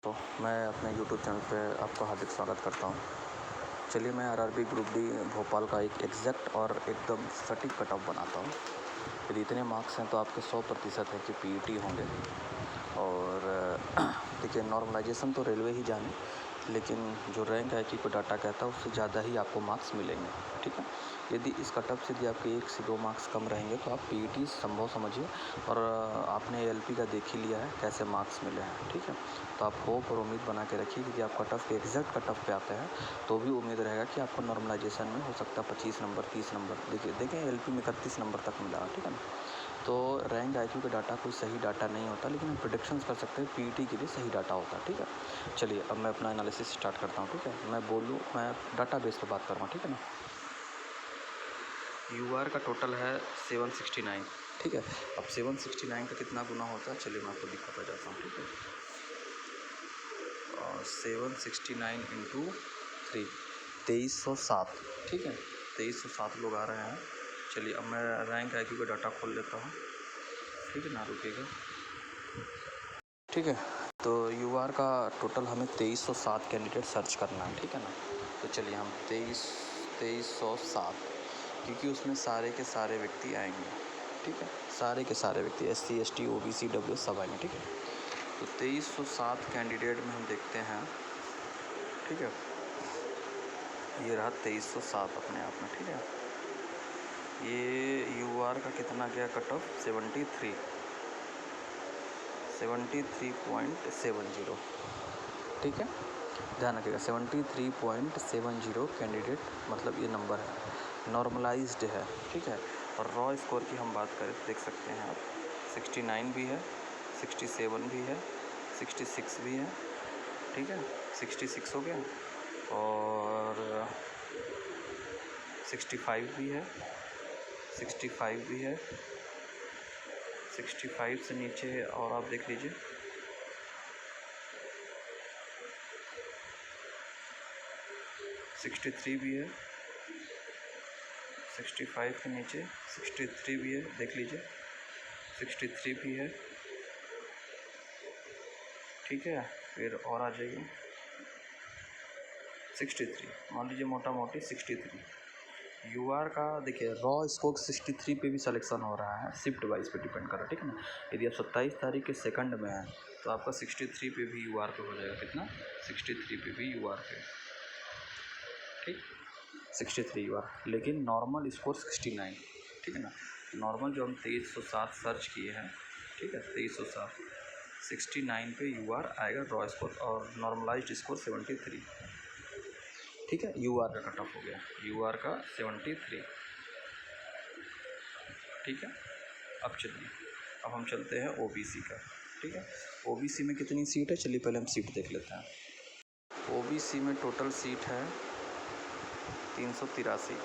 तो मैं अपने YouTube चैनल पे आपका हार्दिक स्वागत करता हूँ। चलिए मैं आरआरबी ग्रुप डी भोपाल का एक एग्जैक्ट और एकदम सटीक कट ऑफ बनाता हूँ। यदि इतने मार्क्स हैं तो आपके 100% है कि पीईटी होंगे। और देखिए नॉर्मलाइजेशन तो रेलवे ही जाने, लेकिन जो रैंक आईक्यू को डाटा कहता है उससे ज़्यादा ही आपको मार्क्स मिलेंगे। ठीक है, यदि इस कट ऑफ से यदि आपके 1 से 2 मार्क्स कम रहेंगे तो आप पीईटी संभव समझिए। और आपने एलपी का देख ही लिया है कैसे मार्क्स मिले हैं। ठीक है, तो आप होप और उम्मीद बना के रखिए कि आप कट ऑफ के एग्जैक्ट कट ऑफ पे आते हैं तो भी उम्मीद रहेगा कि आपको नॉर्मलाइजेशन में हो सकता है 25 नंबर 30 नंबर। देखिए एलपी में 31 नंबर तक मिला। ठीक है ना, तो रैंक आईक्यू का डाटा कोई सही डाटा नहीं होता, लेकिन हम प्रेडिक्शंस कर सकते हैं पीईटी के लिए सही डाटा होता है। ठीक है, चलिए अब मैं अपना एनालिसिस स्टार्ट करता हूँ। ठीक है, मैं डाटा बेस पे बात कर रहा हूँ। ठीक है ना, यूआर का टोटल है 769। ठीक है, अब 769 का कितना गुना होता है चलिए मैं आपको दिखाता जाता हूँ। ठीक है, 769 इंटू 3 2307। ठीक है, 2307 लोग आ रहे हैं। चलिए अब मैं रैंक आईक्यू का डाटा खोल लेता हूँ। ठीक है ना, रुकिएगा। ठीक है, तो यूआर का टोटल हमें 2307 कैंडिडेट सर्च करना है। ठीक है ना, तो चलिए हम 2307, क्योंकि उसमें सारे के सारे व्यक्ति आएंगे। ठीक है, सारे के सारे व्यक्ति SC ST OBC WS सब आएंगे। ठीक है, तो 2307 कैंडिडेट में हम देखते हैं। ठीक है, ये रहा 2307 अपने आप में। ठीक है, ये यूआर का कितना गया कट ऑफ 73.70। ठीक है, ध्यान रखिएगा 73.70 कैंडिडेट मतलब ये नंबर है, नॉर्मलाइज्ड है। ठीक है, और रॉ स्कोर की हम बात करें तो देख सकते हैं आप 69 भी है, 67 भी है, 66 भी है। ठीक है, 66 हो गया और 65 भी है, 65 भी है, 65 से नीचे है और आप देख लीजिए 63 भी है, 65 के नीचे 63 भी है, देख लीजिए 63 भी है। ठीक है, फिर और आ जाइए 63, मान लीजिए मोटा मोटी 63। यूआर का देखिए रॉ स्कोर 63 पे भी सिलेक्शन हो रहा है, शिफ्ट वाइज पे डिपेंड कर रहा है। ठीक है ना, यदि आप 27 तारीख के सेकंड में हैं तो आपका 63 पे भी यूआर पे हो जाएगा। कितना? 63 पे भी यूआर पे। ठीक, 63 यूआर, लेकिन नॉर्मल स्कोर 69। ठीक है ना, नॉर्मल जो हम 2307 सर्च किए हैं। ठीक है, 2307 69 पे यूआर आएगा रॉ स्कोर, और नॉर्मलाइज्ड स्कोर 73। ठीक है, यूआर का कट ऑफ हो गया, यूआर का 73। ठीक है, अब चलिए अब हम चलते हैं ओबीसी का। ठीक है, ओबीसी में कितनी सीट है चलिए पहले हम सीट देख लेते हैं। ओबीसी में टोटल सीट है 383।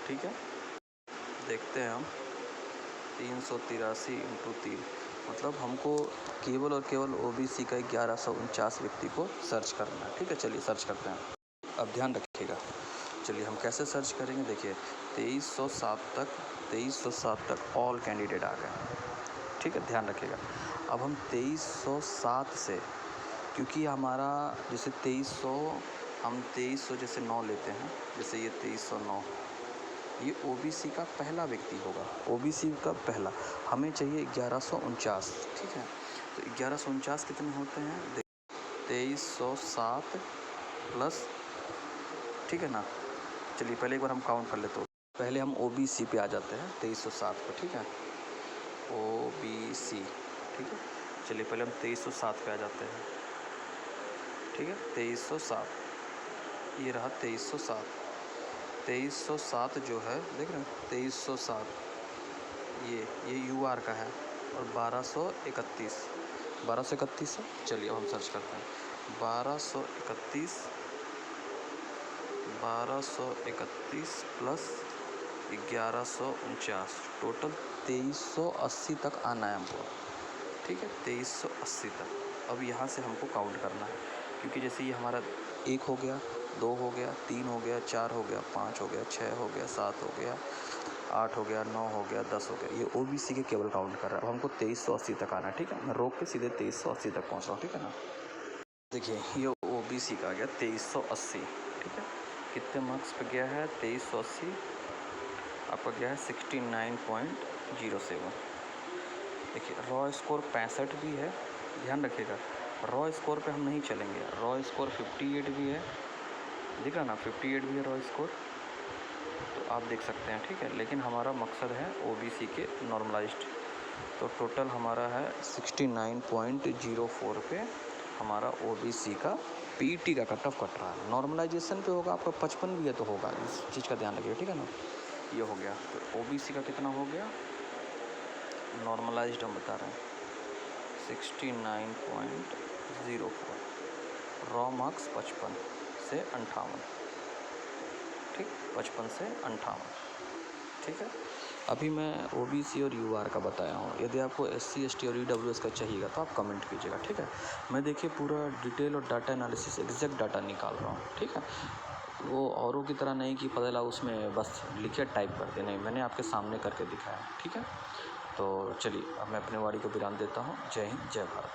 ठीक है, देखते हैं हम 383 इंटू 3 मतलब हमको केवल और केवल ओबीसी का 1149 व्यक्ति को सर्च करना है। ठीक है, चलिए सर्च करते हैं। अब ध्यान रखिएगा, चलिए हम कैसे सर्च करेंगे। देखिए 2307 तक ऑल कैंडिडेट आ गए। ठीक है, ध्यान रखिएगा। अब हम 2307 से, क्योंकि हमारा जैसे 2300 हम 2300 जैसे 9 लेते हैं, जैसे ये 2309 ये ओबीसी का पहला व्यक्ति होगा, ओबीसी का पहला। हमें चाहिए 1149। ठीक है, तो 1149 कितने होते हैं? 2307 प्लस, ठीक है ना, चलिए पहले एक बार हम काउंट कर लेते हैं। पहले हम ओबीसी पे आ जाते हैं 2307 पे। ठीक है, ओबीसी। ठीक है, चलिए पहले हम 2307 पे आ जाते हैं। ठीक है, 2307 ये रहा 2307। 2307 जो है देख रहे हैं 2307 ये यूआर का है, और 1231 है। चलिए अब हम सर्च करते हैं 1231 प्लस 1149, टोटल 2380 तक आना है हमको। ठीक है, 2380 तक। अब यहाँ से हमको काउंट करना है, क्योंकि जैसे ये हमारा 1 हो गया, 2 हो गया, 3 हो गया, 4 हो गया, 5 हो गया, 6 हो गया, 7 हो गया, 8 हो गया, 9 हो गया, 10 हो गया। ये ओबीसी के केवल काउंट कर रहा है। अब हमको 2380 तक आना है। ठीक है, मैं रोक के सीधे 2380 तक पहुँच रहा हूँ। ठीक है ना, देखिए ये ओबीसी का आ गया 2380, ठीक है। कितने मार्क्स पे गया है? 2380 आपका गया है 69.07। देखिए रॉ स्कोर 65 भी है, ध्यान रखिएगा। रॉ स्कोर पे हम नहीं चलेंगे, रॉ स्कोर 58 भी है, दिख रहा ना, 58 भी है रॉ स्कोर, तो आप देख सकते हैं, ठीक है। लेकिन हमारा मकसद है ओबीसी के नॉर्मलाइज्ड, तो टोटल हमारा है 69.04 पे हमारा ओबीसी का पीटी का कट ऑफ कट रहा है। नॉर्मलाइजेशन पे होगा आपका 55 भी है तो होगा, इस चीज़ का ध्यान रखिए, ठीक है ना। ये हो गया, तो ओबीसी का कितना हो गया नॉर्मलाइज्ड हम बता रहे हैं 69.04, रॉ मार्क्स 55 से 58, ठीक, 55 से 58, ठीक है। अभी मैं ओबीसी और यूआर का बताया हूँ। यदि आपको एससी, एसटी और ईडब्ल्यूएस का चाहिएगा तो आप कमेंट कीजिएगा, ठीक है। मैं देखिए पूरा डिटेल और डाटा एनालिसिस एग्जैक्ट डाटा निकाल रहा हूँ, ठीक है। वो औरों की तरह नहीं कि पता चला उसमें बस लिखे टाइप कर दे, नहीं, मैंने आपके सामने करके दिखाया, ठीक है। तो चलिए अब मैं अपने वाणी को विराम देता हूँ। जय हिंद, जय भारत।